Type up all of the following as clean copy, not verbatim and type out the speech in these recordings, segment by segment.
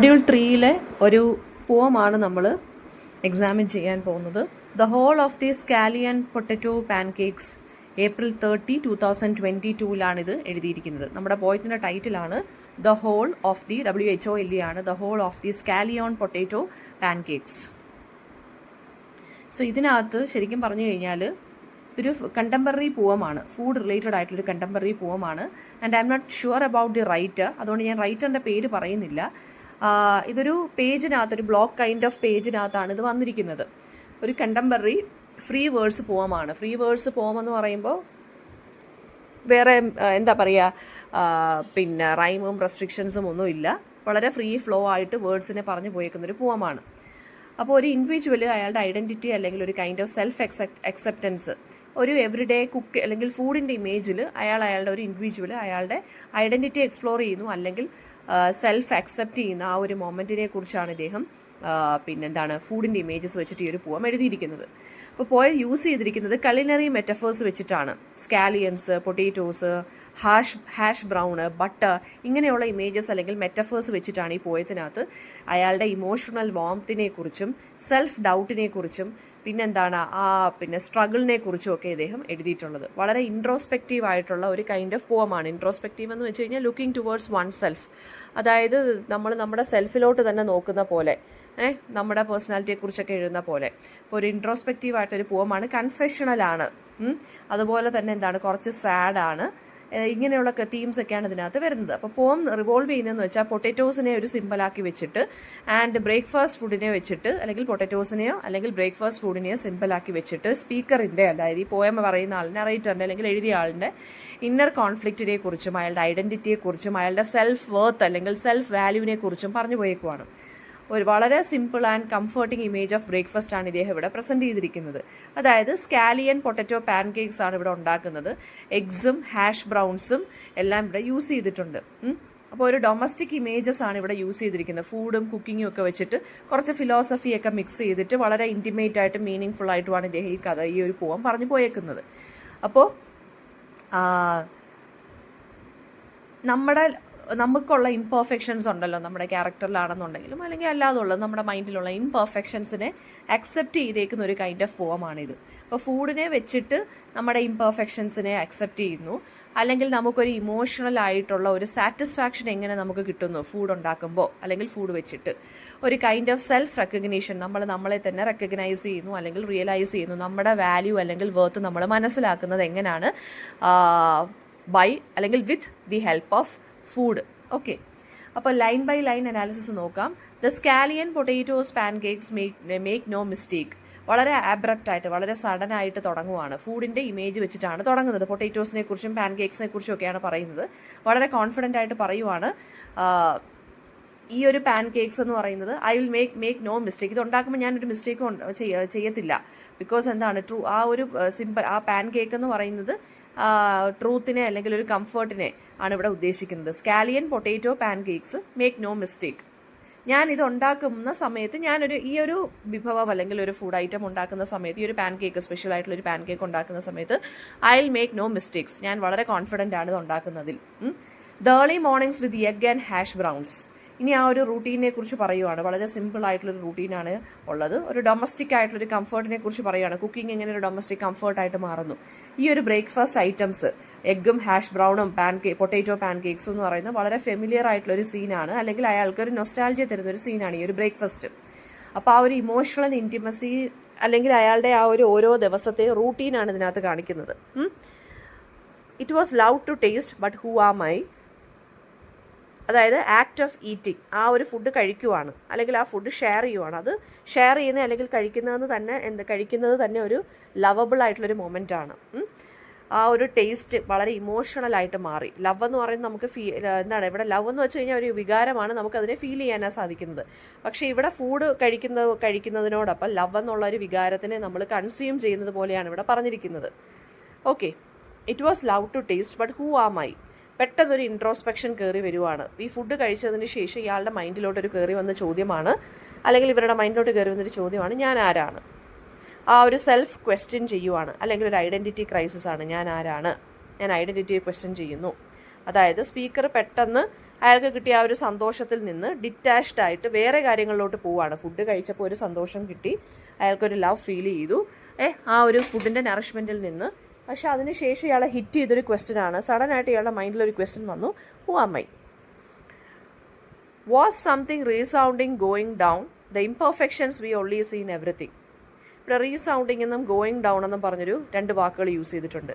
Module 3-ലെ ഒരു പോമാണ് നമ്മൾ examine ചെയ്യാൻ പോകുന്നത്. The whole of the scallion potato pancakes April 30, 2022 ഇത് എഴുതിയിരിക്കുന്നത്. നമ്മുടെ പോയത്തിൻ്റെ ടൈറ്റിലാണ് the whole of the WHO ആണ് the whole of the scallion potato pancakes. So ഇതിനകത്ത് ശരിക്കും പറഞ്ഞു കഴിഞ്ഞാൽ ഒരു കണ്ടംപററി പോവമാണ്, ഫുഡ് റിലേറ്റഡ് ആയിട്ടുള്ളൊരു കണ്ടംപററി പോവമാണ്. And I am not sure about the writer, അതുകൊണ്ട് ഞാൻ റൈറ്ററിൻ്റെ പേര് പറയുന്നില്ല. ഇതൊരു പേജിനകത്ത്, ഒരു ബ്ലോക്ക് കൈൻഡ് ഓഫ് പേജിനകത്താണ് ഇത് വന്നിരിക്കുന്നത്. ഒരു കണ്ടംപററി ഫ്രീ വേർഡ്സ് പോവമാണ്. ഫ്രീ വേർഡ്സ് പോവമെന്ന് പറയുമ്പോൾ വേറെ എന്താ പറയുക, പിന്നെ റൈമും റെസ്ട്രിക്ഷൻസും ഒന്നും ഇല്ല. വളരെ ഫ്രീ ഫ്ലോ ആയിട്ട് വേർഡ്സിനെ പറഞ്ഞു പോയേക്കുന്നൊരു പോവമാണ്. അപ്പോൾ ഒരു ഇൻഡിവിജ്വൽ അയാളുടെ ഐഡൻറ്റിറ്റി അല്ലെങ്കിൽ ഒരു കൈൻഡ് ഓഫ് സെൽഫ് അക്സെപ്റ്റൻസ്, ഒരു എവറിഡേ കുക്ക് അല്ലെങ്കിൽ ഫുഡിൻ്റെ ഇമേജിൽ അയാളുടെ ഒരു ഇൻഡിവിജ്വൽ അയാളുടെ ഐഡൻറ്റിറ്റി എക്സ്പ്ലോർ ചെയ്യുന്നു, അല്ലെങ്കിൽ സെൽഫ് അക്സെപ്റ്റ് ചെയ്യുന്ന ആ ഒരു മൊമെൻറ്റിനെ കുറിച്ചാണ് ഇദ്ദേഹം പിന്നെന്താണ് ഫുഡിൻ്റെ ഇമേജസ് വെച്ചിട്ട് ഈ ഒരു പോം എഴുതിയിരിക്കുന്നത്. അപ്പോൾ പോയം യൂസ് ചെയ്തിരിക്കുന്നത് കലിനറി മെറ്റഫേഴ്സ് വെച്ചിട്ടാണ്. സ്കാലിയൻസ്, പൊട്ടേറ്റോസ്, ഹാഷ് ബ്രൗണ്, ബട്ടർ, ഇങ്ങനെയുള്ള ഇമേജസ് അല്ലെങ്കിൽ മെറ്റഫേഴ്സ് വെച്ചിട്ടാണ് ഈ പോയത്തിനകത്ത് അയാളുടെ ഇമോഷണൽ വാംത്തിനെ കുറിച്ചും സെൽഫ് ഡൗട്ടിനെ കുറിച്ചും പിന്നെന്താണ് പിന്നെ സ്ട്രഗിളിനെ കുറിച്ചും ഒക്കെ ഇദ്ദേഹം എഴുതിയിട്ടുള്ളത്. വളരെ ഇൻട്രോസ്പെക്റ്റീവ് ആയിട്ടുള്ള ഒരു കൈൻഡ് ഓഫ് പോമാണ്. ഇൻട്രോസ്പെക്റ്റീവ് എന്ന് വെച്ച് കഴിഞ്ഞാൽ ലുക്കിംഗ് ടുവേർഡ്സ് വൺ സെൽഫ്, അതായത് നമ്മൾ നമ്മുടെ സെൽഫിലോട്ട് തന്നെ നോക്കുന്ന പോലെ, നമ്മുടെ പേഴ്സണാലിറ്റിയെ കുറിച്ചൊക്കെ എഴുതുന്ന പോലെ. ഇപ്പോൾ ഒരു ഇൻട്രോസ്പെക്റ്റീവ് ആയിട്ടൊരു പോമാണ്. കൺഫെഷണലാണ്, അതുപോലെ തന്നെ എന്താണ് കുറച്ച് സാഡാണ്. ഇങ്ങനെയുള്ള തീംസ് ഒക്കെയാണ് ഇതിനകത്ത് വരുന്നത്. അപ്പോൾ പോം റിവോൾവ് ചെയ്യുന്നതെന്ന് വെച്ചാൽ പൊട്ടറ്റോസിനെ ഒരു സിമ്പിളാക്കി വെച്ചിട്ട് ആൻഡ് ബ്രേക്ക്ഫാസ്റ്റ് ഫുഡിനെ വെച്ചിട്ട്, അല്ലെങ്കിൽ പൊട്ടറ്റോസിനെയോ അല്ലെങ്കിൽ ബ്രേക്ക്ഫാസ്റ്റ് ഫുഡിനെയോ സിമ്പിളാക്കി വെച്ചിട്ട് സ്പീക്കറിൻ്റെ, അതായത് ഈ പോയം പറയുന്ന ആളിൻ്റെ, നറേറ്ററിൻ്റെ അല്ലെങ്കിൽ എഴുതിയ ആളിൻ്റെ ഇന്നർ കോൺഫ്ലിക്റ്റിനെ കുറിച്ചും അയാളുടെ ഐഡൻറ്റിറ്റിയെക്കുറിച്ചും അയാളുടെ സെൽഫ് വർത്ത് അല്ലെങ്കിൽ സെൽഫ് വാല്യൂവിനെ കുറിച്ചും പറഞ്ഞു പോയേക്കുവാണ്. ഒരു വളരെ simple and comforting image of breakfast ആണ് ഇദ്ദേഹം ഇവിടെ പ്രസന്റ് ചെയ്തിരിക്കുന്നത്. അതായത് സ്കാലിയൻ പൊട്ടറ്റോ പാൻകേക്സ് ആണ് ഇവിടെ ഉണ്ടാക്കുന്നത്. എഗ്സും ഹാഷ് ബ്രൗൺസും എല്ലാം ഇവിടെ യൂസ് ചെയ്തിട്ടുണ്ട്. അപ്പോൾ ഒരു ഡൊമസ്റ്റിക് ഇമേജസ് ആണ് ഇവിടെ യൂസ് ചെയ്തിരിക്കുന്നത്. ഫുഡും കുക്കിങ്ങും ഒക്കെ വെച്ചിട്ട് കുറച്ച് ഫിലോസഫിയൊക്കെ മിക്സ് ചെയ്തിട്ട് വളരെ ഇൻറ്റിമേറ്റ് ആയിട്ട് മീനിങ് ഫുൾ ആയിട്ടുമാണ് ഇദ്ദേഹം ഈ ഒരു പോം പറഞ്ഞു പോയേക്കുന്നത്. അപ്പോൾ നമുക്കുള്ള ഇംപെർഫെക്ഷൻസ് ഉണ്ടല്ലോ നമ്മുടെ ക്യാരക്ടറിലാണെന്നുണ്ടെങ്കിലും അല്ലെങ്കിൽ അല്ലാതുള്ളത് നമ്മുടെ മൈൻഡിലുള്ള ഇംപെർഫെക്ഷൻസിനെ അക്സെപ്റ്റ് ചെയ്തേക്കുന്ന ഒരു കൈൻഡ് ഓഫ് പോമാണിത്. അപ്പോൾ ഫുഡിനെ വെച്ചിട്ട് നമ്മുടെ ഇംപെർഫെക്ഷൻസിനെ അക്സെപ്റ്റ് ചെയ്യുന്നു, അല്ലെങ്കിൽ നമുക്കൊരു ഇമോഷണൽ ആയിട്ടുള്ള ഒരു സാറ്റിസ്ഫാക്ഷൻ എങ്ങനെ നമുക്ക് കിട്ടുന്നു ഫുഡ് ഉണ്ടാക്കുമ്പോൾ അല്ലെങ്കിൽ ഫുഡ് വെച്ചിട്ട്, ഒരു കൈൻഡ് ഓഫ് സെൽഫ് റെക്കഗ്നീഷൻ, നമ്മളെ തന്നെ റെക്കഗ്നൈസ് ചെയ്യുന്നു അല്ലെങ്കിൽ റിയലൈസ് ചെയ്യുന്നു. നമ്മുടെ വാല്യൂ അല്ലെങ്കിൽ വർത്ത് നമ്മൾ മനസ്സിലാക്കുന്നത് എങ്ങനെയാണ്, ബൈ അല്ലെങ്കിൽ with the help of food. Okay, അപ്പോൾ ലൈൻ ബൈ ലൈൻ അനാലിസിസ് നോക്കാം. The scallion potatoes pancakes make no mistake. വളരെ ആബ്രപ്റ്റ് ആയിട്ട്, വളരെ സഡൻ ആയിട്ട് തുടങ്ങുവാണ്. ഫുഡിൻ്റെ ഇമേജ് വെച്ചിട്ടാണ് തുടങ്ങുന്നത്. പൊട്ടേറ്റോസിനെ കുറിച്ചും പാൻകേക്സിനെ കുറിച്ചും ഒക്കെയാണ് പറയുന്നത്. വളരെ കോൺഫിഡൻ്റ് ആയിട്ട് പറയുവാണ്, ഈ ഒരു പാൻകേക്സ് എന്ന് പറയുന്നത് I will make no mistake. ഇത് ഉണ്ടാക്കുമ്പോൾ ഞാനൊരു മിസ്റ്റേക്കും ചെയ്യത്തില്ല. ബിക്കോസ് എന്താണ് ട്രൂ, ആ ഒരു സിമ്പിൾ, ആ പാൻകേക്ക് എന്ന് പറയുന്നത് ട്രൂത്തിനെ അല്ലെങ്കിൽ ഒരു കംഫർട്ടിനെ ആണ് ഇവിടെ ഉദ്ദേശിക്കുന്നത്. Scallion potato pancakes make no mistake. ഞാൻ ഇത് ഉണ്ടാക്കുന്ന സമയത്ത്, ഈ ഒരു വിഭവം അല്ലെങ്കിൽ ഒരു ഫുഡ് ഐറ്റം ഉണ്ടാക്കുന്ന സമയത്ത്, ഈ ഒരു പാൻകേക്ക്, സ്പെഷ്യൽ ആയിട്ടുള്ള ഒരു പാൻകേക്ക് ഉണ്ടാക്കുന്ന സമയത്ത് I will make no mistakes. ഞാൻ വളരെ കോൺഫിഡൻ്റ് ആണ് ഇത് ഉണ്ടാക്കുന്നതിൽ. The early mornings with egg and hash browns. ഇനി ആ ഒരു റൂട്ടീനെ കുറിച്ച് പറയുവാണ്. വളരെ സിമ്പിൾ ആയിട്ടുള്ളൊരു റൂട്ടീനാണ് ഉള്ളത്. ഒരു ഡൊമസ്റ്റിക് ആയിട്ടുള്ളൊരു കംഫർട്ടിനെ കുറിച്ച് പറയുകയാണ്. കുക്കിംഗ് എങ്ങനെ ഒരു ഡൊമസ്റ്റിക് കംഫർട്ടായിട്ട് മാറുന്നു. ഈ ഒരു ബ്രേക്ക്ഫാസ്റ്റ് ഐറ്റംസ്, എഗ്ഗും ഹാഷ് ബ്രൗണും പൊട്ടേറ്റോ പാൻകേക്സും എന്ന് പറയുന്നത് വളരെ ഫെമിലിയർ ആയിട്ടുള്ളൊരു സീനാണ്, അല്ലെങ്കിൽ അയാൾക്കൊരു നൊസ്റ്റാൾജിയ തരുന്ന ഒരു സീനാണ് ഈ ഒരു ബ്രേക്ക്ഫാസ്റ്റ്. അപ്പോൾ ആ ഒരു ഇമോഷണൽ ഇൻറ്റിമസി അല്ലെങ്കിൽ അയാളുടെ ആ ഒരു ഓരോ ദിവസത്തെ റൂട്ടീനാണ് ഇതിനകത്ത് കാണിക്കുന്നത്. It was love to taste but who am I. അതായത് ആക്ട് ഓഫ് ഈറ്റിംഗ്, ആ ഒരു ഫുഡ് കഴിക്കുവാണ് അല്ലെങ്കിൽ ആ ഫുഡ് ഷെയർ ചെയ്യുവാണ്. അത് ഷെയർ ചെയ്യുന്ന അല്ലെങ്കിൽ കഴിക്കുന്നത് തന്നെ ഒരു ലവബിൾ ആയിട്ടുള്ളൊരു മൊമെൻ്റ് ആണ്. ആ ഒരു ടേസ്റ്റ് വളരെ ഇമോഷണൽ ആയിട്ട് മാറി. ലവ് എന്ന് പറയുന്നത് നമുക്ക് എന്താണ് ഇവിടെ ലവ് എന്ന് വെച്ച് കഴിഞ്ഞാൽ ഒരു വികാരമാണ്, നമുക്കതിനെ ഫീൽ ചെയ്യാനാണ് സാധിക്കുന്നത്. പക്ഷേ ഇവിടെ ഫുഡ് കഴിക്കുന്നതിനോടൊപ്പം ലവ് എന്നുള്ള ഒരു വികാരത്തിനെ നമ്മൾ കൺസ്യൂം ചെയ്യുന്നത് പോലെയാണ് ഇവിടെ പറഞ്ഞിരിക്കുന്നത്. Okay, it was love to taste but who am I. പെട്ടെന്നൊരു ഇൻട്രോസ്പെക്ഷൻ കയറി വരുവാണ്. ഈ ഫുഡ് കഴിച്ചതിന് ശേഷം ഇയാളുടെ മൈൻഡിലോട്ടൊരു കയറി വന്ന ചോദ്യമാണ്, അല്ലെങ്കിൽ ഇവരുടെ മൈൻഡിലോട്ട് കയറി വന്നൊരു ചോദ്യമാണ്, ഞാൻ ആരാണ്. ആ ഒരു സെൽഫ് ക്വസ്റ്റ്യൻ ചെയ്യുവാണ്, അല്ലെങ്കിൽ ഒരു ഐഡൻറ്റിറ്റി ക്രൈസിസ് ആണ്. ഞാൻ ആരാണ്, ഞാൻ ഐഡൻറ്റിറ്റിയെ ക്വസ്റ്റ്യൻ ചെയ്യുന്നു. അതായത് സ്പീക്കർ പെട്ടെന്ന് അയാൾക്ക് കിട്ടിയ ആ ഒരു സന്തോഷത്തിൽ നിന്ന് ഡിറ്റാച്ച്ഡ് ആയിട്ട് വേറെ കാര്യങ്ങളിലോട്ട് പോവുകയാണ്. ഫുഡ് കഴിച്ചപ്പോൾ ഒരു സന്തോഷം കിട്ടി, അയാൾക്കൊരു ലവ് ഫീൽ ചെയ്തു ആ ഒരു ഫുഡിൻ്റെ നറിഷ്മെൻറ്റിൽ നിന്ന്. പക്ഷെ അതിനുശേഷം ഇയാളെ ഹിറ്റ് ചെയ്തൊരു ക്വസ്റ്റ്യൻ ആണ്. സഡൻ ആയിട്ട് ഇയാളുടെ മൈൻഡിലൊരു ക്വസ്റ്റ്യൻ വന്നു, who am I? Was something resounding going down the imperfections we only see in everything. ഇവിടെ റീസൗണ്ടിങ് എന്നും ഗോയിങ് ഡൗൺ എന്നും പറഞ്ഞൊരു 2 വാക്കുകൾ യൂസ് ചെയ്തിട്ടുണ്ട്.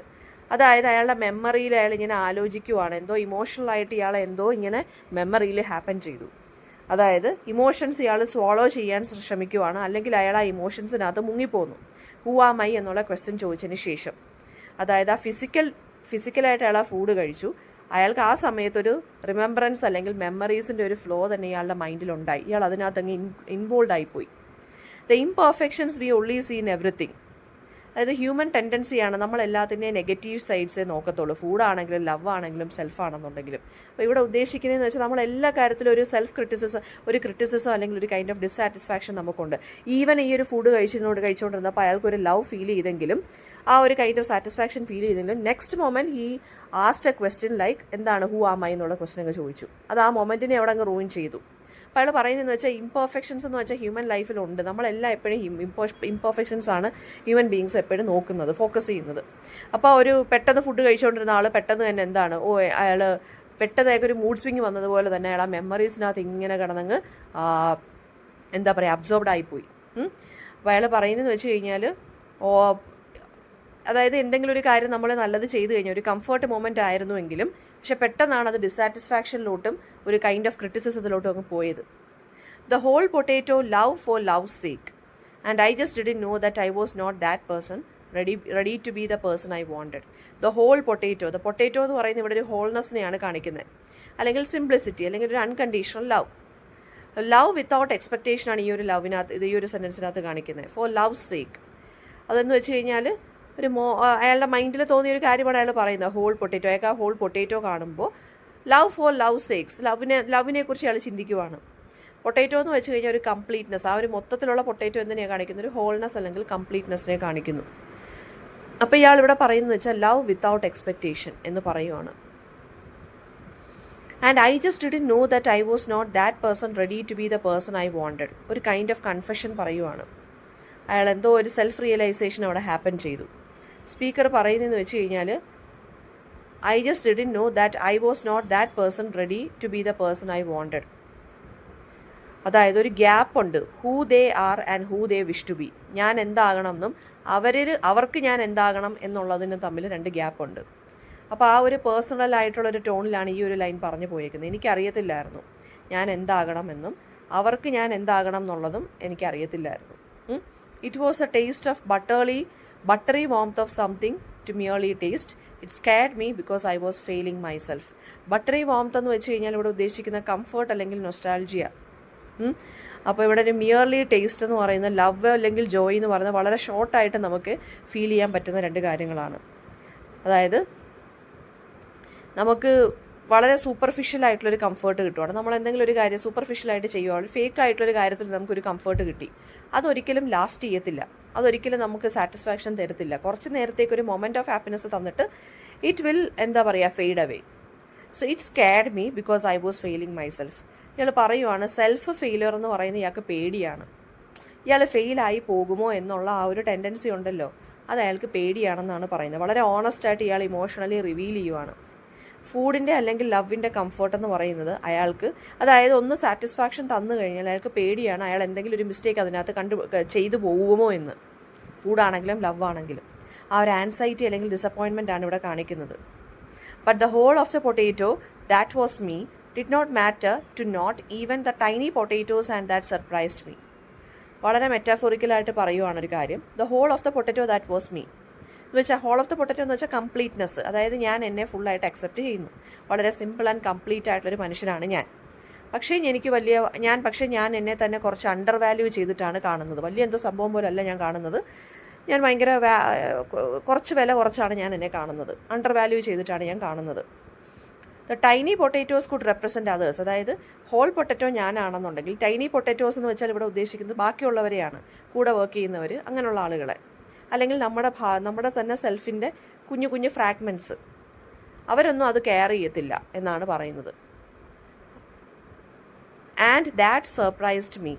അതായത് അയാളുടെ മെമ്മറിയിൽ അയാൾ ഇങ്ങനെ ആലോചിക്കുവാണ്, എന്തോ ഇമോഷണലായിട്ട് ഇയാളെ എന്തോ ഇങ്ങനെ മെമ്മറിയിൽ ഹാപ്പൻ ചെയ്തു. അതായത് ഇമോഷൻസ് ഇയാൾ സ്വാളോ ചെയ്യാൻ ശ്രമിക്കുവാണ്, അല്ലെങ്കിൽ അയാൾ ആ ഇമോഷൻസിനകത്ത് മുങ്ങിപ്പോന്നു. ഹു ആം ഐ എന്നുള്ള ക്വസ്റ്റ്യൻ ചോദിച്ചതിന് ശേഷം. അതായത് ആ ഫിസിക്കലായിട്ട് അയാൾ ആ ഫുഡ് കഴിച്ചു. അയാൾക്ക് ആ സമയത്തൊരു റിമെമ്പറൻസ് അല്ലെങ്കിൽ മെമ്മറീസിൻ്റെ ഒരു ഫ്ലോ തന്നെ ഇയാളുടെ മൈൻഡിലുണ്ടായി. ഇയാൾ അതിനകത്ത് അങ്ങ് ഇൻവോൾവ് ആയിപ്പോയി. The imperfections we only see in everything. അതായത് ഹ്യൂമൻ ടെൻഡൻസിയാണ് നമ്മൾ എല്ലാത്തിൻ്റെയും നെഗറ്റീവ് സൈഡ്സേ നോക്കത്തുള്ളൂ. ഫുഡാണെങ്കിലും ലവ് ആണെങ്കിലും സെൽഫാണെന്നുണ്ടെങ്കിലും. അപ്പോൾ ഇവിടെ ഉദ്ദേശിക്കുന്നതെന്ന് വെച്ചാൽ നമ്മൾ എല്ലാ കാര്യത്തിലും ഒരു സെൽഫ് ക്രിറ്റിസിസം അല്ലെങ്കിൽ ഒരു കൈൻഡ് ഓഫ് ഡിസാറ്റിസ്ഫാക്ഷൻ നമുക്കുണ്ട്. ഈവൻ ഈ ഒരു ഫുഡ് കഴിച്ചുകൊണ്ടിരുന്നപ്പോൾ അയാൾക്കൊരു ലവ് ഫീൽ ചെയ്തെങ്കിലും ആ ഒരു കൈൻഡ് ഓഫ് സാറ്റിസ്ഫാക്ഷൻ ഫീൽ ചെയ്തെങ്കിലും next moment he ആസ്ഡ് A question like എന്താണ് ഹു ആം ഐ എന്നുള്ള ക്വസ്റ്റ്യൻ ഒക്കെ ചോദിച്ചു. അത് ആ മൊമെൻറ്റിനെ അവിടെ അങ്ങ് റൂയിൻ ചെയ്തു. അപ്പോൾ അയാൾ പറയുന്നതെന്ന് വെച്ചാൽ ഇംപെർഫെക്ഷൻസ് എന്ന് വെച്ചാൽ ഹ്യൂമൻ ലൈഫിലുണ്ട്. നമ്മളെല്ലാം എപ്പോഴും ഇംപെർഫെക്ഷൻസ് ആണ് ഹ്യൂമൻ ബീങ്സ് എപ്പോഴും നോക്കുന്നത്, ഫോക്കസ് ചെയ്യുന്നത്. അപ്പോൾ ഒരു പെട്ടെന്ന് ഫുഡ് കഴിച്ചുകൊണ്ടിരുന്ന ആൾ പെട്ടെന്ന് തന്നെ എന്താണ് അയാൾ പെട്ടെന്ന് ഒരു മൂഡ് സ്വിങ് വന്നതുപോലെ തന്നെ അയാൾ ആ മെമ്മറീസിനകത്ത് ഇങ്ങനെ കിടന്നങ്ങ് എന്താ പറയുക അബ്സോർബ്ഡ് ആയിപ്പോയി. അപ്പോൾ അയാൾ പറയുന്നതെന്ന് വെച്ച് കഴിഞ്ഞാൽ അതായത് എന്തെങ്കിലും ഒരു കാര്യം നമ്മൾ നല്ലത് ചെയ്തു കഴിഞ്ഞാൽ ഒരു കംഫർട്ട് മൊമെൻ്റ് ആയിരുന്നുവെങ്കിലും പക്ഷെ പെട്ടെന്നാണ് അത് ഡിസാറ്റിസ്ഫാക്ഷനിലോട്ടും ഒരു കൈൻഡ് ഓഫ് ക്രിറ്റിസിസത്തിലോട്ടും അങ്ങ് പോയത്. The whole potato love for love sake and I just didn't know that I was not that person ready to be the person I wanted. The whole potato എന്ന് പറയുന്നത് ഇവിടെ ഒരു ഹോൾനെസ്സിനെയാണ് കാണിക്കുന്നത്, അല്ലെങ്കിൽ സിംപ്ലിസിറ്റി, അല്ലെങ്കിൽ ഒരു അൺകണ്ടീഷണൽ ലവ് വിത്തൗട്ട് എക്സ്പെക്ടേഷനാണ് ഈ ഒരു സെൻറ്റൻസിനകത്ത് കാണിക്കുന്നത്. ഫോർ ലവ് സേക്ക് അതെന്ന് വെച്ച് കഴിഞ്ഞാൽ അയാളുടെ മൈൻഡിൽ തോന്നിയ ഒരു കാര്യമാണ് അയാൾ പറയുന്നത്. ഹോൾ പൊട്ടേറ്റോ, അയാൾക്ക് ആ ഹോൾ പൊട്ടേറ്റോ കാണുമ്പോൾ ലവ് ഫോർ ലവ് സേക്സ്, ലവിനെ കുറിച്ച് അയാൾ ചിന്തിക്കുവാണ്. പൊട്ടേറ്റോ എന്ന് വെച്ച് കഴിഞ്ഞാൽ ഒരു കംപ്ലീറ്റ്നെസ്, ആ ഒരു മൊത്തത്തിലുള്ള പൊട്ടേറ്റോ എന്തിനെയാണ് കാണിക്കുന്നത്? ഒരു ഹോൾനെസ് അല്ലെങ്കിൽ കംപ്ലീറ്റ്നെസ്സിനെ കാണിക്കുന്നു. അപ്പോൾ ഇയാൾ ഇവിടെ പറയുന്നത് വെച്ചാൽ ലവ് വിത്തൗട്ട് എക്സ്പെക്ടേഷൻ എന്ന് പറയുവാണ്. And I just didn't know that I was not that person ready to be the person I wanted. ഒരു കൈൻഡ് ഓഫ് കൺഫെഷൻ പറയുവാണ്. അയാൾ എന്തോ ഒരു സെൽഫ് റിയലൈസേഷൻ അവിടെ ഹാപ്പൻ ചെയ്തു. സ്പീക്കർ പറയുന്നതെന്ന് വെച്ച് കഴിഞ്ഞാൽ I just didn't know that I was not that person ready to be the person I wanted. അതായത് ഒരു ഗ്യാപ്പ് ഉണ്ട്. Who they are and who they wish to be. ഞാൻ എന്താകണം എന്നും അവർക്ക് ഞാൻ എന്താകണം എന്നുള്ളതിന് തമ്മിൽ 2 ഗ്യാപ്പ് ഉണ്ട്. അപ്പോൾ ആ ഒരു പേഴ്സണൽ ആയിട്ടുള്ളൊരു ടോണിലാണ് ഈ ഒരു ലൈൻ പറഞ്ഞു പോയേക്കുന്നത്. എനിക്കറിയത്തില്ലായിരുന്നു ഞാൻ എന്താകണമെന്നും അവർക്ക് ഞാൻ എന്താകണം എന്നുള്ളതും എനിക്കറിയത്തില്ലായിരുന്നു. It was a taste of buttery warmth of something to merely taste. It scared me because I was failing myself. Buttery warmth എന്ന് വെച്ച് കഴിഞ്ഞാൽ ഇവിടെ ഉദ്ദേശിക്കുന്ന കംഫർട്ട് അല്ലെങ്കിൽ നൊസ്റ്റാൾജിയ. അപ്പോൾ ഇവിടെ ഒരു മിയർലി ടേസ്റ്റ് എന്ന് പറയുന്ന ലവ് അല്ലെങ്കിൽ ജോയ് എന്ന് പറയുന്നത് വളരെ ഷോർട്ടായിട്ട് നമുക്ക് ഫീൽ ചെയ്യാൻ പറ്റുന്ന 2 കാര്യങ്ങളാണ്. അതായത് നമുക്ക് വളരെ സൂപ്പർഫിഷ്യൽ ആയിട്ടുള്ളൊരു കംഫർട്ട് കിട്ടുവാണ്. നമ്മൾ എന്തെങ്കിലും ഒരു കാര്യം സൂപ്പർഫിഷ്യലായിട്ട് ചെയ്യുവാണെങ്കിൽ ഫേക്ക് ആയിട്ടുള്ളൊരു കാര്യത്തിൽ നമുക്കൊരു കംഫർട്ട് കിട്ടി, അതൊരിക്കലും ലാസ്റ്റ് ചെയ്യത്തില്ല, അതൊരിക്കലും നമുക്ക് സാറ്റിസ്ഫാക്ഷൻ തരത്തില്ല. കുറച്ച് നേരത്തേക്ക് ഒരു മൊമെൻറ്റ് ഓഫ് ഹാപ്പിനെസ് തന്നിട്ട് ഇറ്റ് വിൽ എന്താ പറയുക fade away. So it squad me because I was failing myself. ഇയാൾ പറയുവാണ് സെൽഫ് ഫെയിലിയർ എന്ന് പറയുന്നത് ഇയാൾക്ക് പേടിയാണ്. ഇയാൾ ഫെയിലായി പോകുമോ എന്നുള്ള ആ ഒരു ടെൻഡൻസി ഉണ്ടല്ലോ, അത് അയാൾക്ക് പേടിയാണെന്നാണ് പറയുന്നത്. വളരെ ഓണസ്റ്റായിട്ട് ഇയാൾ ഇമോഷണലി റിവീൽ ചെയ്യുവാണ്. ഫുഡിൻ്റെ അല്ലെങ്കിൽ ലവിൻ്റെ കംഫർട്ട് എന്ന് പറയുന്നത് അയാൾക്ക്, അതായത് ഒന്ന് സാറ്റിസ്ഫാക്ഷൻ തന്നു കഴിഞ്ഞാൽ അയാൾക്ക് പേടിയാണ് അയാൾ എന്തെങ്കിലും ഒരു മിസ്റ്റേക്ക് അതിനകത്ത് ചെയ്തു പോകുമോ എന്ന്. ഫുഡാണെങ്കിലും ലവ് ആണെങ്കിലും ആ ഒരു ആൻസൈറ്റി അല്ലെങ്കിൽ ഡിസപ്പോയിൻമെൻ്റ് ആണ് ഇവിടെ കാണിക്കുന്നത്. But the whole of the potato that was me did not matter to not even the tiny potatoes and that surprised me. വളരെ മെറ്റാഫോറിക്കലായിട്ട് പറയുവാണ് ഒരു കാര്യം. The whole of the potato that was me എന്ന് വെച്ചാൽ ഹോൾ ഓഫ് ദ പൊട്ടറ്റോ എന്ന് വെച്ചാൽ completeness. അതായത് ഞാൻ എന്നെ ഫുള്ളായിട്ട് അക്സെപ്റ്റ് ചെയ്യുന്നു, വളരെ സിമ്പിൾ ആൻഡ് കംപ്ലീറ്റ് ആയിട്ടുള്ളൊരു മനുഷ്യനാണ് ഞാൻ. പക്ഷേ ഞാൻ എന്നെ തന്നെ കുറച്ച് അണ്ടർ വാല്യൂ ചെയ്തിട്ടാണ് കാണുന്നത്. വലിയ എന്തോ സംഭവം പോലല്ല ഞാൻ കാണുന്നത്. ഞാൻ ഭയങ്കര കുറച്ച് വില കുറച്ചാണ് ഞാൻ എന്നെ കാണുന്നത്. അണ്ടർ വാല്യൂ ചെയ്തിട്ടാണ് ഞാൻ കാണുന്നത്. The tiny potatoes could represent others. അതായത് ഹോൾ പൊട്ടറ്റോ ഞാനാണെന്നുണ്ടെങ്കിൽ ടൈനി പൊട്ടറ്റോസ് എന്ന് വെച്ചാൽ ഇവിടെ ഉദ്ദേശിക്കുന്നത് ബാക്കിയുള്ളവരെയാണ്, കൂടെ വർക്ക് ചെയ്യുന്നവർ, അങ്ങനെയുള്ള ആളുകളെ, അല്ലെങ്കിൽ നമ്മുടെ തന്നെ സെൽഫിൻ്റെ കുഞ്ഞു കുഞ്ഞു ഫ്രാഗ്മെൻറ്റ്സ്, അവരൊന്നും അത് കെയർ ചെയ്യത്തില്ല എന്നാണ് പറയുന്നത്. And that surprised me.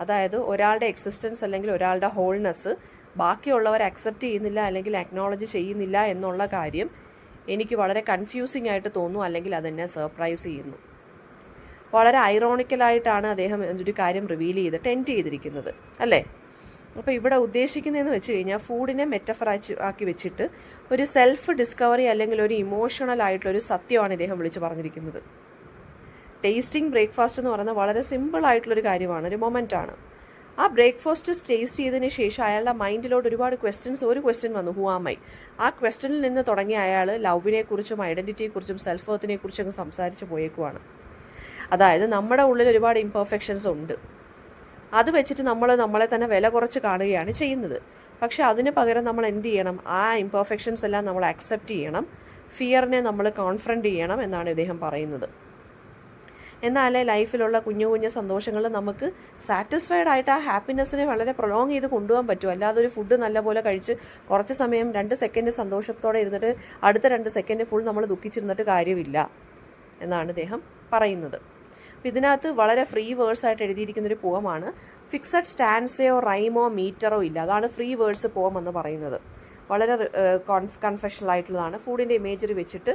അതായത് ഒരാളുടെ എക്സിസ്റ്റൻസ് അല്ലെങ്കിൽ ഒരാളുടെ ഹോൾനെസ് ബാക്കിയുള്ളവർ അക്സെപ്റ്റ് ചെയ്യുന്നില്ല അല്ലെങ്കിൽ അക്നോളജ് ചെയ്യുന്നില്ല എന്നുള്ള കാര്യം എനിക്ക് വളരെ കൺഫ്യൂസിംഗ് ആയിട്ട് തോന്നുന്നു, അല്ലെങ്കിൽ അതെന്നെ സർപ്രൈസ് ചെയ്യുന്നു. വളരെ ഐറോണിക്കലായിട്ടാണ് അദ്ദേഹം ഒരു കാര്യം റിവീൽ ചെയ്തിട്ട് എൻഡ് ചെയ്തിരിക്കുന്നത്, അല്ലേ? അപ്പോൾ ഇവിടെ ഉദ്ദേശിക്കുന്നതെന്ന് വെച്ച് കഴിഞ്ഞാൽ ഫുഡിനെ മെറ്റഫർ ആക്കി വെച്ചിട്ട് ഒരു സെൽഫ് ഡിസ്കവറി അല്ലെങ്കിൽ ഒരു ഇമോഷണൽ ആയിട്ടുള്ളൊരു സത്യമാണ് ഇദ്ദേഹം വിളിച്ച് പറഞ്ഞിരിക്കുന്നത്. ടേസ്റ്റിംഗ് ബ്രേക്ക്ഫാസ്റ്റ് എന്ന് പറയുന്നത് വളരെ സിമ്പിൾ ആയിട്ടുള്ളൊരു കാര്യമാണ്, ഒരു മൊമെൻ്റാണ്. ആ ബ്രേക്ക്ഫാസ്റ്റ് ടേസ്റ്റ് ചെയ്തതിന് ശേഷം അയാളുടെ മൈൻഡിലോട്ട് ഒരുപാട് ഒരു ക്വസ്റ്റ്യൻ വന്നു, ഹു ആം ഐ. ആ ക്വസ്റ്റ്യനിൽ നിന്ന് തുടങ്ങി അയാൾ ലവിനെ കുറിച്ചും ഐഡൻറ്റിറ്റിയെക്കുറിച്ചും സെൽഫ് വർത്തിനെ കുറിച്ചും ഒക്കെ സംസാരിച്ച് പോയേക്കുവാണ്. അതായത് നമ്മുടെ ഉള്ളിൽ ഒരുപാട് ഇംപെർഫെക്ഷൻസ് ഉണ്ട്, അത് വെച്ചിട്ട് നമ്മളെ തന്നെ വില കുറച്ച് കാണുകയാണ് ചെയ്യുന്നത്. പക്ഷെ അതിന് പകരം നമ്മൾ എന്ത് ചെയ്യണം? ആ ഇംപെർഫെക്ഷൻസ് എല്ലാം നമ്മൾ അക്സെപ്റ്റ് ചെയ്യണം, ഫിയറിനെ നമ്മൾ കോൺഫ്രണ്ട് ചെയ്യണം എന്നാണ് ഇദ്ദേഹം പറയുന്നത്. എന്നാലേ ലൈഫിലുള്ള കുഞ്ഞു കുഞ്ഞു സന്തോഷങ്ങൾ നമുക്ക് സാറ്റിസ്ഫൈഡ് ആയിട്ട് ആ ഹാപ്പിനെസ്സിനെ വളരെ പ്രൊലോങ് ചെയ്ത് കൊണ്ടുപോകാൻ പറ്റും. അല്ലാതെ ഒരു ഫുഡ് നല്ലപോലെ കഴിച്ച് കുറച്ച് സമയം 2 സെക്കൻഡ് സന്തോഷത്തോടെ ഇരുന്നിട്ട് അടുത്ത 2 സെക്കൻഡ് ഫുൾ നമ്മൾ ദുഃഖിച്ചിരുന്നിട്ട് കാര്യമില്ല എന്നാണ് ഇദ്ദേഹം പറയുന്നത്. അപ്പോൾ ഇതിനകത്ത് വളരെ ഫ്രീ വേർഡ്സ് ആയിട്ട് എഴുതിയിരിക്കുന്നൊരു പോമാണ്. ഫിക്സഡ് സ്റ്റാൻസയോ റൈമോ മീറ്ററോ ഇല്ല, അതാണ് ഫ്രീ വേർഡ്സ് പോം എന്ന് പറയുന്നത്. വളരെ കൺഫെഷണൽ ആയിട്ടുള്ളതാണ്. ഫുഡിൻ്റെ ഇമേജറി വെച്ചിട്ട്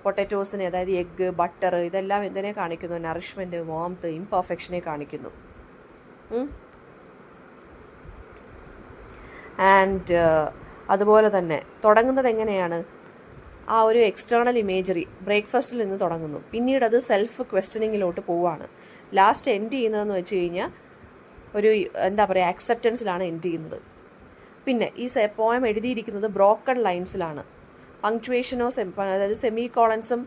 പൊട്ടറ്റോസിനെ, അതായത് എഗ്ഗ്, ബട്ടർ, ഇതെല്ലാം എന്തിനെ കാണിക്കുന്നു? നറിഷ്മെൻറ്റ്, വാംത്ത്, ഇംപെർഫെക്ഷനെ കാണിക്കുന്നു. ആൻഡ് അതുപോലെ തന്നെ തുടങ്ങുന്നത് എങ്ങനെയാണ്? ആ ഒരു എക്സ്റ്റേണൽ ഇമേജറി ബ്രേക്ക്ഫാസ്റ്റിൽ നിന്ന് തുടങ്ങുന്നു, പിന്നീട് അത് സെൽഫ് ക്വസ്റ്റനിങ്ങിലോട്ട് പോവുകയാണ്. ലാസ്റ്റ് എൻഡ് ചെയ്യുന്നതെന്ന് വെച്ച് കഴിഞ്ഞാൽ ഒരു അക്സെപ്റ്റൻസിലാണ് എൻഡ് ചെയ്യുന്നത്. പിന്നെ ഈ പോയം എഴുതിയിരിക്കുന്നത് ബ്രോക്കൺ ലൈൻസിലാണ്. പങ്ക്ച്വേഷനോ അതായത് സെമി കോളൻസും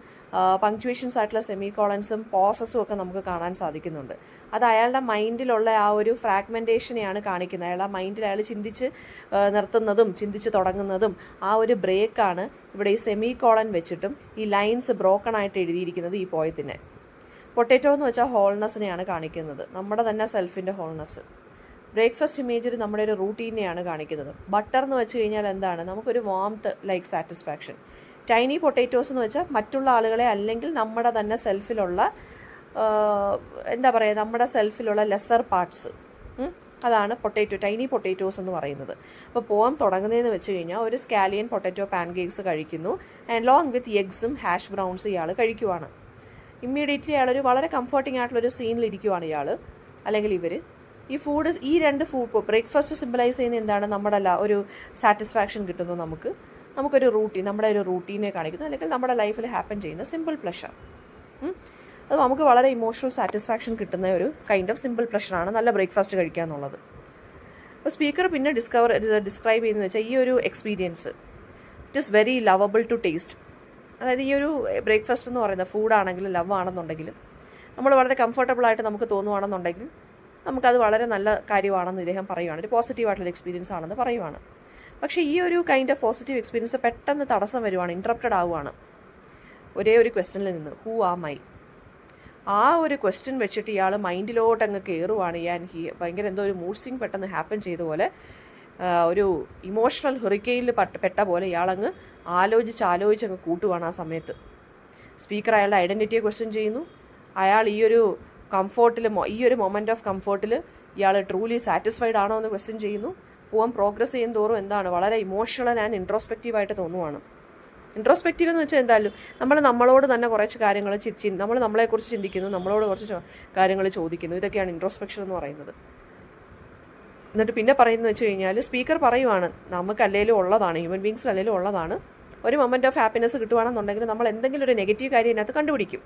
പങ്ക്ച്വേഷൻസ് ആയിട്ടുള്ള സെമി കോളൻസും പോസസും ഒക്കെ നമുക്ക് കാണാൻ സാധിക്കുന്നുണ്ട്. അത് അയാളുടെ മൈൻഡിലുള്ള ആ ഒരു ഫ്രാഗ്മെൻറ്റേഷനെയാണ് കാണിക്കുന്നത്. അയാളുടെ മൈൻഡിൽ അയാൾ ചിന്തിച്ച് നിർത്തുന്നതും ചിന്തിച്ച് തുടങ്ങുന്നതും ആ ഒരു ബ്രേക്കാണ് ഇവിടെ ഈ സെമി കോളൻ വെച്ചിട്ടും ഈ ലൈൻസ് ബ്രോക്കൺ ആയിട്ട് എഴുതിയിരിക്കുന്നത് ഈ പോയത്തിനെ. പൊട്ടറ്റോ എന്ന് വെച്ചാൽ ഹോൾനെസ്സിനെയാണ് കാണിക്കുന്നത്, നമ്മുടെ തന്നെ സെൽഫിൻ്റെ ഹോൾനെസ്. ബ്രേക്ക്ഫാസ്റ്റ് ഇമേജറി നമ്മുടെ ഒരു റൂട്ടീനെയാണ് കാണിക്കുന്നത്. ബട്ടർ എന്ന് വെച്ച് കഴിഞ്ഞാൽ എന്താണ്? നമുക്കൊരു warmth like satisfaction. Tiny potatoes എന്ന് വെച്ചാൽ മറ്റുള്ള ആളുകളെ അല്ലെങ്കിൽ നമ്മുടെ തന്നെ സെൽഫിലുള്ള നമ്മുടെ സെൽഫിലുള്ള ലെസർ പാർട്സ്, അതാണ് ടൈനി പൊട്ടേറ്റോസ് എന്ന് പറയുന്നത്. അപ്പോൾ പോം തുടങ്ങുന്നതെന്ന് വെച്ച് കഴിഞ്ഞാൽ ഒരു സ്കാലിയൻ പൊട്ടറ്റോ പാൻകേക്സ് കഴിക്കുന്നു, ആൻഡ് ലോങ് വിത്ത് എഗ്സും ഹാഷ് ബ്രൗൺസ് ഇയാൾ കഴിക്കുവാണ്. ഇമ്മീഡിയറ്റ്ലി അയാളൊരു വളരെ കംഫർട്ടിംഗ് ആയിട്ടുള്ളൊരു സീനിലിരിക്കുവാണ് ഇയാൾ, അല്ലെങ്കിൽ ഇവർ. ഈ രണ്ട് ഫുഡ് ബ്രേക്ക്ഫാസ്റ്റ് സിംബലൈസ് ചെയ്യുന്ന എന്താണ്? നമ്മുടെ ഒരു സാറ്റിസ്ഫാക്ഷൻ കിട്ടുന്നു, നമുക്കൊരു നമ്മുടെ ഒരു റൂട്ടീനെ കാണിക്കുന്നു, അല്ലെങ്കിൽ നമ്മുടെ ലൈഫിൽ ഹാപ്പൻ ചെയ്യുന്ന സിമ്പിൾ പ്ലഷർ. അത് നമുക്ക് വളരെ ഇമോഷണൽ സാറ്റിസ്ഫാക്ഷൻ കിട്ടുന്ന ഒരു കൈൻഡ് ഓഫ് സിമ്പിൾ പ്ലഷറാണ് നല്ല ബ്രേക്ക്ഫാസ്റ്റ് കഴിക്കുക എന്നുള്ളത്. അപ്പോൾ സ്പീക്കർ പിന്നെ ഡിസ്ക്രൈബ് ചെയ്യുന്നത് വെച്ചാൽ ഈ ഒരു experience it is very lovable to taste. അതായത് ഈ ഒരു ബ്രേക്ക്ഫാസ്റ്റ് എന്ന് പറയുന്നത് ഫുഡാണെങ്കിലും ലവ് ആണെന്നുണ്ടെങ്കിലും നമ്മൾ വളരെ കംഫർട്ടബിൾ ആയിട്ട് നമുക്ക് തോന്നുവാണെന്നുണ്ടെങ്കിൽ നമുക്കത് വളരെ നല്ല കാര്യമാണെന്ന് ഇദ്ദേഹം പറയുവാണ്, ഒരു പോസിറ്റീവായിട്ടുള്ള എക്സ്പീരിയൻസ് ആണെന്ന് പറയുവാണ്. പക്ഷേ ഈ ഒരു കൈൻഡ് ഓഫ് പോസിറ്റീവ് എക്സ്പീരിയൻസ് പെട്ടെന്ന് തടസ്സം വരുവാണ്, ഇൻറ്ററപ്റ്റഡ് ആവുകയാണ് ഒരേ ഒരു ക്വസ്റ്റ്യനിൽ നിന്ന്, ഹൂ ആം ഐ. ആ ഒരു ക്വസ്റ്റ്യൻ വെച്ചിട്ട് ഇയാൾ മൈൻഡിലോട്ട് അങ്ങ് കയറുവാണ്. ഭയങ്കര എന്തോ ഒരു മൂഡ് സ്വിങ് പെട്ടെന്ന് ഹാപ്പൻ ചെയ്ത പോലെ, ഒരു ഇമോഷണൽ ഹുറിക്കെയിനിൽ പെട്ട പോലെ ഇയാളങ്ങ് ആലോചിച്ചങ്ങ് കൂട്ടുവാണ് ആ സമയത്ത്. സ്പീക്കർ അയാളുടെ ഐഡൻറ്റിറ്റിയെ ക്വസ്റ്റ്യൻ ചെയ്യുന്നു. അയാൾ ഈ ഒരു മൊമെൻ്റ് ഓഫ് കംഫോർട്ടിൽ ഇയാൾ ട്രൂലി സാറ്റിസ്ഫൈഡ് ആണോ എന്ന് ക്വസ്റ്റ്യൻ ചെയ്യുന്നു. പോവാൻ പ്രോഗ്രസ് ചെയ്യും തോറും എന്താണ് വളരെ ഇമോഷണൽ ആൻഡ് ഇൻട്രോസ്പെക്റ്റീവായിട്ട് തോന്നുവാണ്. ഇൻട്രോസ്പെക്റ്റീവ് എന്ന് വെച്ചാൽ എന്തായാലും നമ്മളോട് തന്നെ കുറച്ച് കാര്യങ്ങൾ നമ്മളെക്കുറിച്ച് ചിന്തിക്കുന്നു, നമ്മളോട് കുറച്ച് കാര്യങ്ങൾ ചോദിക്കുന്നു. ഇതൊക്കെയാണ് ഇൻട്രോസ്പെക്ഷൻ എന്ന് പറയുന്നത്. എന്നിട്ട് പിന്നെ പറയുന്നത് വെച്ച് കഴിഞ്ഞാൽ സ്പീക്കർ പറയുവാണ്, നമുക്ക് അല്ലെങ്കിലും ഉള്ളതാണ്, ഹ്യൂമൻ ബീങ്സിൽ അല്ലെങ്കിലും ഉള്ളതാണ്, ഒരു മൊമെൻ്റ് ഓഫ് ഹാപ്പിനെസ് കിട്ടുവാണെന്നുണ്ടെങ്കിൽ നമ്മൾ എന്തെങ്കിലും ഒരു നെഗറ്റീവ് കാര്യം ഇതിനകത്ത് കണ്ടുപിടിക്കും.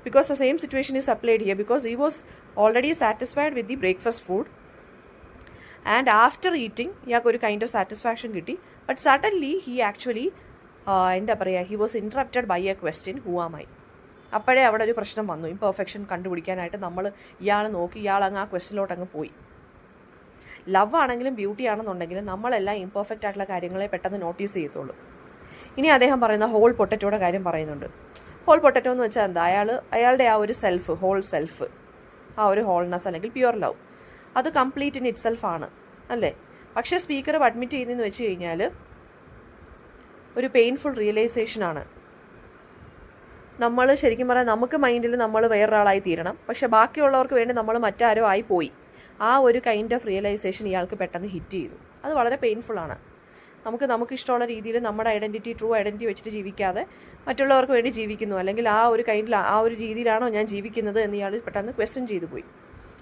Because the same situation is applied here, because he was already satisfied with the breakfast food, and after eating ഇയാൾക്ക് ഒരു കൈൻഡ് ഓഫ് സാറ്റിസ്ഫാക്ഷൻ കിട്ടി. But suddenly he actually he was interrupted by a question, who am I. അപ്പോഴേ അവിടെ ഒരു പ്രശ്നം വന്നു. Imperfection കണ്ടുപിടിക്കാനായിട്ട് ഇയാൾ അങ്ങ് ആ ക്വസ്റ്റ്യനിലോട്ട് അങ്ങ് പോയി. ലവ് ആണെങ്കിലും ബ്യൂട്ടി ആണെന്നുണ്ടെങ്കിലും നമ്മളെല്ലാം ഇംപെർഫെക്റ്റ് ആയിട്ടുള്ള കാര്യങ്ങളെ പെട്ടെന്ന് നോട്ടീസ് ചെയ്യത്തുള്ളൂ. ഇനി അദ്ദേഹം പറയുന്ന ഹോൾ പൊട്ടറ്റോയുടെ കാര്യം പറയുന്നുണ്ട്. ഹോൾ പൊട്ടറ്റോ എന്ന് വെച്ചാൽ എന്താ? അയാളുടെ ആ ഒരു ഹോൾ സെൽഫ്, ആ ഒരു ഹോൾനെസ് അല്ലെങ്കിൽ പ്യുവർ ലവ്, അത് കംപ്ലീറ്റ് ഇൻ ഇറ്റ് സെൽഫ് ആണ്, അല്ലേ? പക്ഷേ സ്പീക്കർ അഡ്മിറ്റ് ചെയ്യുന്നതെന്ന് വെച്ച് കഴിഞ്ഞാൽ ഒരു പെയിൻഫുൾ റിയലൈസേഷനാണ്. നമ്മൾ ശരിക്കും പറയാൻ നമുക്ക് മൈൻഡിൽ നമ്മൾ വേറൊരാളായി തീരണം, പക്ഷെ ബാക്കിയുള്ളവർക്ക് വേണ്ടി നമ്മൾ മറ്റാരോ ആയി പോയി. ആ ഒരു കൈൻഡ് ഓഫ് റിയലൈസേഷൻ ഇയാൾക്ക് പെട്ടെന്ന് ഹിറ്റ് ചെയ്തു. അത് വളരെ പെയിൻഫുള്ളാണ്. നമുക്ക് ഇഷ്ടമുള്ള രീതിയിൽ നമ്മുടെ ട്രൂ ഐഡൻറ്റിറ്റി വെച്ചിട്ട് ജീവിക്കാതെ മറ്റുള്ളവർക്ക് വേണ്ടി ജീവിക്കുന്നു, അല്ലെങ്കിൽ ആ ഒരു രീതിയിലാണോ ഞാൻ ജീവിക്കുന്നത് എന്ന് ഇയാൾ പെട്ടെന്ന് ക്വസ്റ്റ്യൻ ചെയ്തു പോയി.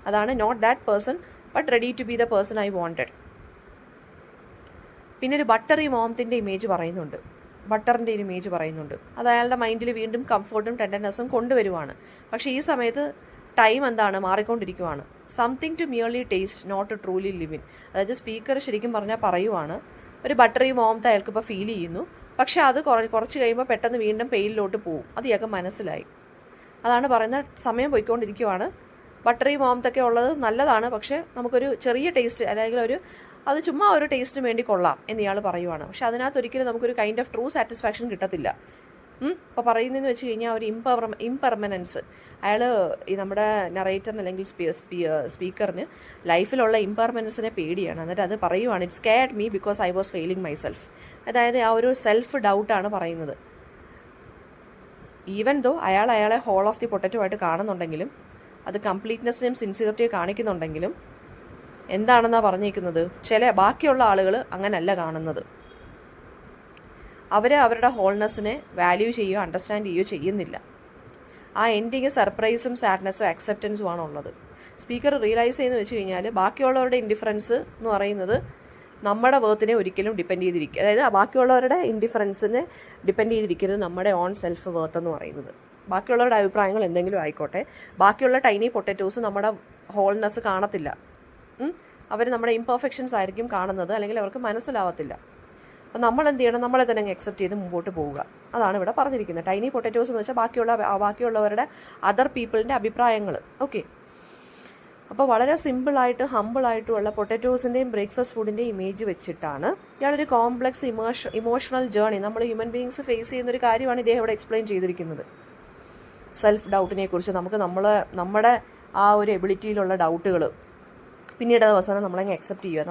അതാണ് not that person but ready to be the person I wanted. പിന്നെ ഒരു ബട്ടറി മോമത്തിൻ്റെ ഇമേജ് പറയുന്നുണ്ട്, ബട്ടറിൻ്റെ ഒരു ഇമേജ് പറയുന്നുണ്ട്. അത് അയാളുടെ മൈൻഡിൽ വീണ്ടും കംഫർട്ടും ടെൻഡർനെസ്സും കൊണ്ടുവരുവാണ്. പക്ഷേ ഈ സമയത്ത് ടൈം എന്താണ്, മാറിക്കൊണ്ടിരിക്കുവാണ്. Something to merely taste not to truly live in. അതായത് സ്പീക്കർ ശരിക്കും പറഞ്ഞാൽ പറയുവാണ്, ഒരു ബട്ടറി മോമത്തെ അയാൾക്ക് ഇപ്പോൾ ഫീൽ ചെയ്യുന്നു, പക്ഷെ അത് കുറച്ച് കഴിയുമ്പോൾ പെട്ടെന്ന് വീണ്ടും പെയിനിലോട്ട് പോകും. അത് ഇയാൾക്ക് മനസ്സിലായി. അതാണ് പറയുന്നത്, സമയം പോയിക്കൊണ്ടിരിക്കുവാണ്. ബട്ടറി മോമത്തൊക്കെ ഉള്ളത് നല്ലതാണ്, പക്ഷേ നമുക്കൊരു ചെറിയ ടേസ്റ്റ് അല്ലെങ്കിൽ അത് ചുമ്മാ ഒരു ടേസ്റ്റിന് വേണ്ടി കൊള്ളാം എന്ന് ഇയാൾ പറയുവാണ്. പക്ഷെ അതിനകത്ത് ഒരിക്കലും നമുക്കൊരു കൈൻഡ് ഓഫ് ട്രൂ സാറ്റിസ്ഫാക്ഷൻ കിട്ടത്തില്ല. അപ്പോൾ പറയുന്നതെന്ന് വെച്ച് കഴിഞ്ഞാൽ ഒരു ഇംപെർമനൻസ്. അയാൾ ഈ നമ്മുടെ നറേറ്ററിന് അല്ലെങ്കിൽ സ്പീക്കറിന് ലൈഫിലുള്ള ഇംപെർമനൻസിനെ പേടിയാണ്. എന്നിട്ട് അത് പറയുവാണ്, it scared me because I was failing myself. അതായത് ആ ഒരു സെൽഫ് ഡൗട്ടാണ് പറയുന്നത്. ഈവൻ ദോ അയാളെ ഹോൾ ഓഫ് ദി പൊട്ടറ്റോ ആയിട്ട് കാണുന്നുണ്ടെങ്കിലും, അത് കംപ്ലീറ്റ്നെസ്സിനെയും സിൻസിയറിറ്റിയും കാണിക്കുന്നുണ്ടെങ്കിലും, എന്താണെന്നാണ് പറഞ്ഞിരിക്കുന്നത്, ബാക്കിയുള്ള ആളുകൾ അങ്ങനല്ല കാണുന്നത്. അവരുടെ ഹോൾനെസ്സിനെ വാല്യൂ ചെയ്യുകയോ അണ്ടർസ്റ്റാൻഡ് ചെയ്യുകയോ ചെയ്യുന്നില്ല. ആ എൻഡിങ് സർപ്രൈസും സാഡ്നെസ്സും അക്സെപ്റ്റൻസും ആണ് ഉള്ളത്. സ്പീക്കർ റിയലൈസ് ചെയ്യുന്നത് വെച്ച് കഴിഞ്ഞാൽ ബാക്കിയുള്ളവരുടെ ഇൻഡിഫറൻസ് എന്ന് പറയുന്നത് നമ്മുടെ വേർത്തിനെ ഒരിക്കലും ഡിപ്പെൻഡ് ചെയ്തിരിക്കുക, അതായത് ബാക്കിയുള്ളവരുടെ ഇൻഡിഫറൻസിനെ ഡിപ്പെൻഡ് ചെയ്തിരിക്കുന്നത് നമ്മുടെ ഓൺ സെൽഫ് വേർത്ത് എന്ന് പറയുന്നത്. ബാക്കിയുള്ളവരുടെ അഭിപ്രായങ്ങൾ എന്തെങ്കിലും ആയിക്കോട്ടെ, ബാക്കിയുള്ള ടൈനി പൊട്ടറ്റോസ് നമ്മുടെ ഹോൾനെസ് കാണത്തില്ല. അവർ നമ്മുടെ ഇംപെർഫെക്ഷൻസ് ആയിരിക്കും കാണുന്നത്, അല്ലെങ്കിൽ അവർക്ക് മനസ്സിലാവത്തില്ല. അപ്പോൾ നമ്മൾ എന്ത് ചെയ്യണം, നമ്മളെ തന്നെ അങ്ങ് അക്സെപ്റ്റ് ചെയ്ത് മുമ്പോട്ട് പോവുക. അതാണ് ഇവിടെ പറഞ്ഞിരിക്കുന്നത്. ടൈനി പൊട്ടറ്റോസ് എന്ന് വെച്ചാൽ ബാക്കിയുള്ളവരുടെ അതർ പീപ്പിളിൻ്റെ അഭിപ്രായങ്ങൾ. ഓക്കെ, അപ്പോൾ വളരെ സിമ്പിളായിട്ട് ഹമ്പിളായിട്ടുള്ള പൊട്ടറ്റോസിൻ്റെയും ബ്രേക്ക്ഫാസ്റ്റ് ഫുഡിൻ്റെയും ഇമേജ് വെച്ചിട്ടാണ് ഇയാളൊരു കോംപ്ലക്സ് ഇമോഷണൽ ജേർണി നമ്മൾ ഹ്യൂമൻ ബീയിങ്സ് ഫേസ് ചെയ്യുന്നൊരു കാര്യമാണ് ഇദ്ദേഹം ഇവിടെ എക്സ്പ്ലെയിൻ ചെയ്തിരിക്കുന്നത്. സെൽഫ് ഡൗട്ടിനെ കുറിച്ച് നമ്മുടെ ആ ഒരു എബിലിറ്റിയിലുള്ള ഡൗട്ടുകൾ പിന്നീട് അവസാനം നമ്മളങ്ങ് അക്സെപ്റ്റ് ചെയ്യുക.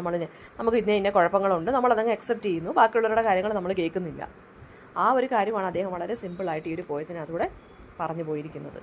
നമുക്ക് ഇന്ന കുഴപ്പങ്ങളുണ്ട്, നമ്മളതങ്ങ് അക്സെപ്റ്റ് ചെയ്യുന്നു, ബാക്കിയുള്ളവരുടെ കാര്യങ്ങൾ നമ്മൾ കേൾക്കുന്നില്ല. ആ ഒരു കാര്യമാണ് അദ്ദേഹം വളരെ സിമ്പിളായിട്ട് ഈ ഒരു പോയത്തിനകത്തൂടെ പറഞ്ഞു പോയിരിക്കുന്നത്.